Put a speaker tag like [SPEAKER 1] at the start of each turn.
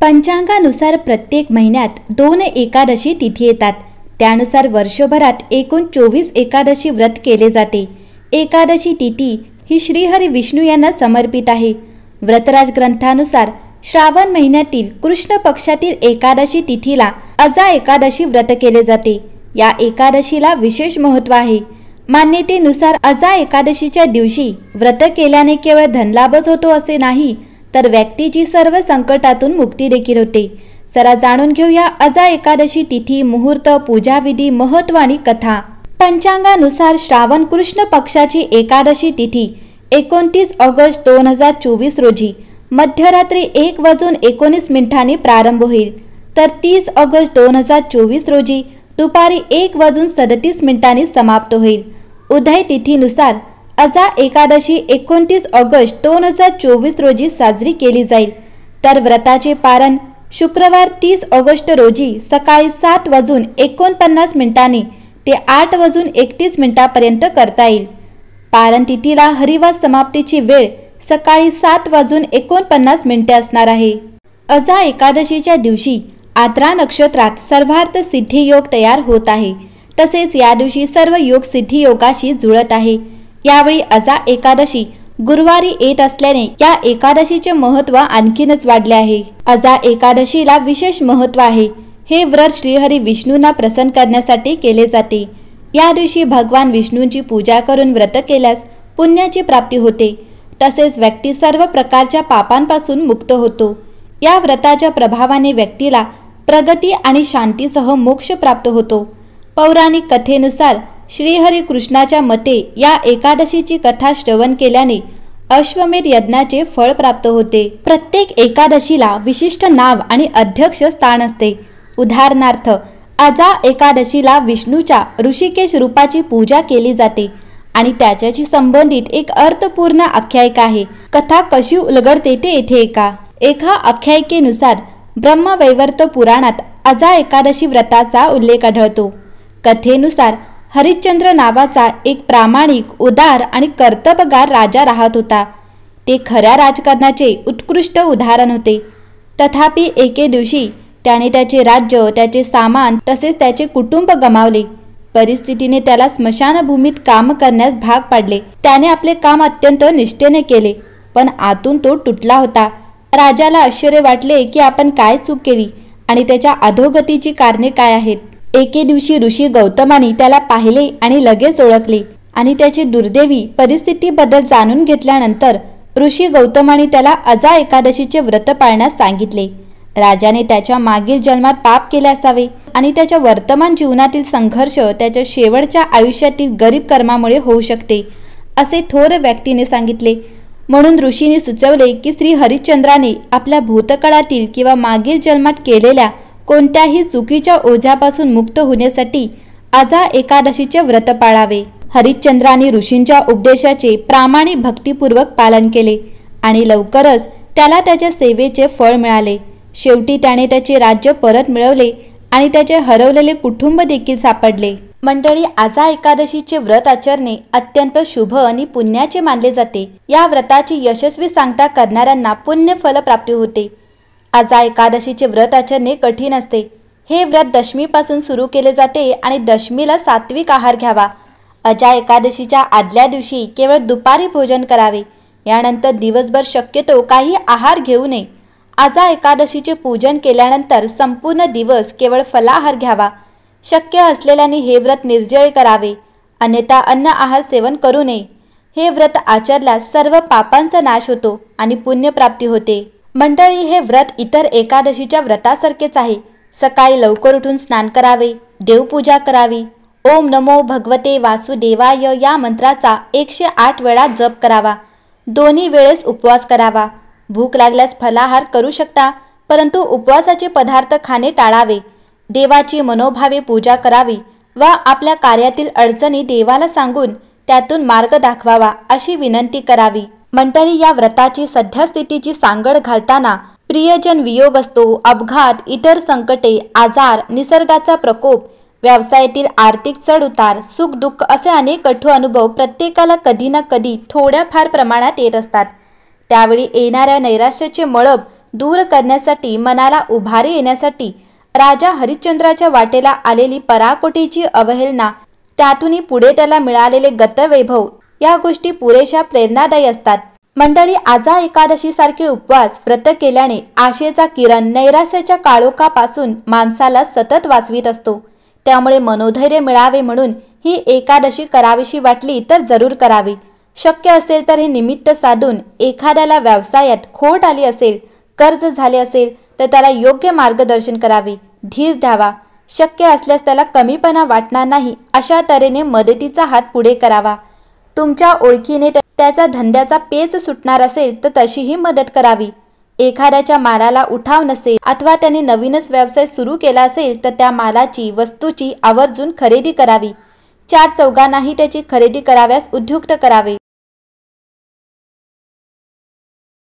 [SPEAKER 1] पंचांगानुसार प्रत्येक महिन्यात 2 एकादशी तिथी येतात। त्यानुसार वर्षभरात एकूण 24 एकादशी व्रत केले जाते। एकादशी तिथी ही श्रीहरी विष्णू यांना समर्पित आहे। व्रतराज ग्रंथानुसार श्रावण महिन्यातील कृष्ण पक्षातील एकादशी तिथीला अजा एकादशी व्रत केले जाते। या एकादशीला विशेष महत्त्व आहे। मान्यतेनुसार अजा एकादशीच्या दिवशी व्रत केल्याने केवळ धनलाभच होतो असे नाही, तर व्यक्तीची सर्व संकटातून मुक्ती देखील होते। चला जाणून घेऊया अजा एकादशी तिथी, मुहूर्त, पूजाविधी, महत्त्व आणि कथा। पंचांगानुसार श्रावण कृष्ण पक्षाची एकादशी तिथी 29 ऑगस्ट 2024 रोजी मध्यरात्री 1:19 प्रारंभ होईल, तर 30 ऑगस्ट 2024 रोजी दुपारी 1:37 समाप्त होईल। उदय तिथीनुसार अजा एकादशी 29 ऑगस्ट 2024 रोजी साजरी केली जाईल, तर व्रताचे पारण शुक्रवार 30 ऑगस्ट रोजी सकाळी 7:49 ते 8:31 पर्यंत करता येईल। पारण तिथीला हरिवास समाप्तीची वेळ सकाळी 7:49 असणार आहे। अजा एकादशीच्या दिवशी आद्रा नक्षत्रात सर्वार्थ सिद्धी योग तयार होत आहे। तसेच या दिवशी सर्व योग सिद्धी योगाशी जुळत आहे। यावेळी अजा एकादशी गुरुवारी येत असल्याने या एकादशीचे महत्त्व आणखीनच वाढले आहे। अजा एकादशीला विशेष महत्त्व आहे। हे व्रत श्रीहरी विष्णूंना प्रसन्न करण्यासाठी केले जाते। या दिवशी भगवान विष्णूंची पूजा करून व्रत केल्यास पुण्याची प्राप्ती होते। तसेच व्यक्ती सर्व प्रकारच्या पापांपासून मुक्त होतो। या व्रताच्या प्रभावाने व्यक्तीला प्रगती आणि शांतीसह मोक्ष प्राप्त होतो। पौराणिक कथेनुसार श्रीहरी कृष्णाच्या मते या एकादशीची कथा श्रवण केल्याने अश्वमेध यज्ञाचे फळ प्राप्त होते। प्रत्येक एकादशीला विशिष्ट नाव आणि अध्यक्ष स्थान असते। उदाहरणार्थ अजा एकादशीला विष्णूच्या ऋषिकेश रूपाची पूजा केली जाते आणि त्याच्याशी संबंधित एक अर्थपूर्ण आख्यायिका आहे। कथा कशी उलगडते ते येथे एका आख्यायिकेनुसार ब्रह्मवैवर्त पुराणात अजा एकादशी व्रताचा उल्लेख आढळतो। कथेनुसार हरिश्चंद्र नावाचा एक प्रामाणिक, उदार आणि कर्तबगार राजा राहत होता। ते खऱ्या राजकारणाचे उत्कृष्ट उदाहरण होते। तथापि एके दिवशी त्याने त्याचे राज्य, त्याचे सामान तसेच त्याचे कुटुंब गमावले। परिस्थितीने त्याला स्मशानभूमीत काम करण्यास भाग पाडले। त्याने आपले काम अत्यंत निष्ठेने केले, पण आतून तो तुटला होता। राजाला आश्चर्य वाटले की आपण काय चूक केली आणि त्याच्या अधोगतीची कारणे काय आहेत। एके दिवशी ऋषी गौतमानी त्याला पाहिले आणि लगेच ओळखले आणि त्याची दुर्दैवी परिस्थितीबद्दल जाणून घेतल्यानंतर ऋषी गौतमानी त्याला अजा एकादशीचे व्रत पाळण्यास सांगितले। राजाने त्याच्या मागील जन्मात पाप केले असावे आणि त्याच्या वर्तमान जीवनातील संघर्ष त्याच्या शेवटच्या आयुष्यातील गरीब कर्मामुळे होऊ शकते, असे थोर व्यक्तीने सांगितले। म्हणून ऋषीने सुचवले की श्री हरिश्चंद्राने आपल्या भूतकाळातील किंवा मागील जन्मात केलेल्या कोणत्याही चुकीच्या ओझ्यापासून मुक्त होण्यासाठी अजा एकादशीचे व्रत पाळावे। हरिश्चंद्राने ऋषींच्या उपदेशाचे प्रामाणिक भक्तिपूर्वक पालन केले आणि लवकरच त्याला त्याच्या सेवेचे फळ मिळाले। शेवटी त्याने त्याचे राज्य परत मिळवले आणि त्याचे हरवलेले कुटुंब देखील सापडले। मंडळी, अजा एकादशीचे व्रत आचरणे अत्यंत शुभ आणि पुण्याचे मानले जाते। या व्रताची यशस्वी सांगता करणाऱ्यांना पुण्य फल प्राप्ती होते। अजा एकादशीचे व्रत आचरणे कठीण असते। हे व्रत दशमीपासून सुरू केले जाते आणि दशमीला सात्विक आहार घ्यावा। अजा एकादशीच्या आदल्या दिवशी केवळ दुपारी भोजन करावे। यानंतर दिवसभर शक्यतो काही आहार घेऊ नये। अजा एकादशीचे पूजन केल्यानंतर संपूर्ण दिवस केवळ फलाहार घ्यावा। शक्य असलेल्याने हे व्रत निर्जळे करावे, अन्यथा अन्न आहार सेवन करू नये। हे व्रत आचरल्यास सर्व पापांचा नाश होतो आणि पुण्यप्राप्ती होते। मंडळी, हे व्रत इतर एकादशीच्या व्रतासारखेच आहे। सकाळी लवकर उठून स्नान करावे, देवपूजा करावी, ओम नमो भगवते वासुदेवाय या मंत्राचा 108 वेळा जप करावा। दोन्ही वेळेस उपवास करावा। भूक लागल्यास फलाहार करू शकता, परंतु उपवासाचे पदार्थ खाणे टाळावे। देवाची मनोभावे पूजा करावी व आपल्या कार्यातील अडचणी देवाला सांगून त्यातून मार्ग दाखवावा अशी विनंती करावी। मंडळी, या व्रताची सद्यस्थितीची सांगड घालताना प्रियजन वियोग असतो, अपघात, इतर संकटे, आजार, निसर्गाचा प्रकोप, व्यवसायातील आर्थिक चढउतार, सुख दुःख असे अनेक कठोर अनुभव प्रत्येकाला कधी ना कधी थोड्याफार प्रमाणात येत असतात। त्यावेळी येणाऱ्या नैराश्याचे मळब दूर करण्यासाठी, मनाला उभारी येण्यासाठी राजा हरिश्चंद्राच्या वाटेला आलेली पराकोटीची अवहेलना, त्यातूनही पुढे त्याला मिळालेले गतवैभव, या गोष्टी पुरेशा प्रेरणादायी असतात. मंडळी, आजा एकादशी सारखे उपवास व्रत केल्याने आशेचा किरण नैराश्याच्या काळोखापासून माणसाला सतत वाचवीत असतो. त्यामुळे मनोधैर्य मिळावे म्हणून ही एकादशी करावीशी वाटली तर जरूर करावी. शक्य असेल तर हे निमित्त साधून एखाद्याला व्यवसायात खोट आली असेल, कर्ज झाले असेल तर त्याला योग्य मार्गदर्शन करावे, धीर द्यावा. शक्य असल्यास त्याला कमीपणा वाटणार नाही अशा तऱ्हेने मदतीचा हात पुढे करावा. तुमच्या ओळखीने त्याचा धंद्याचा पेच सुटणार असेल तर तशीही मदत करावी. एखाद्याच्या मालाला उठाव नसेल अथवा त्याने नवीनच व्यवसाय सुरू केला असेल तर त्या मालाची, वस्तूची आवर्जून खरेदी करावी. चार चौघांनाही त्याची खरेदी कराव्यास उद्युक्त करावे.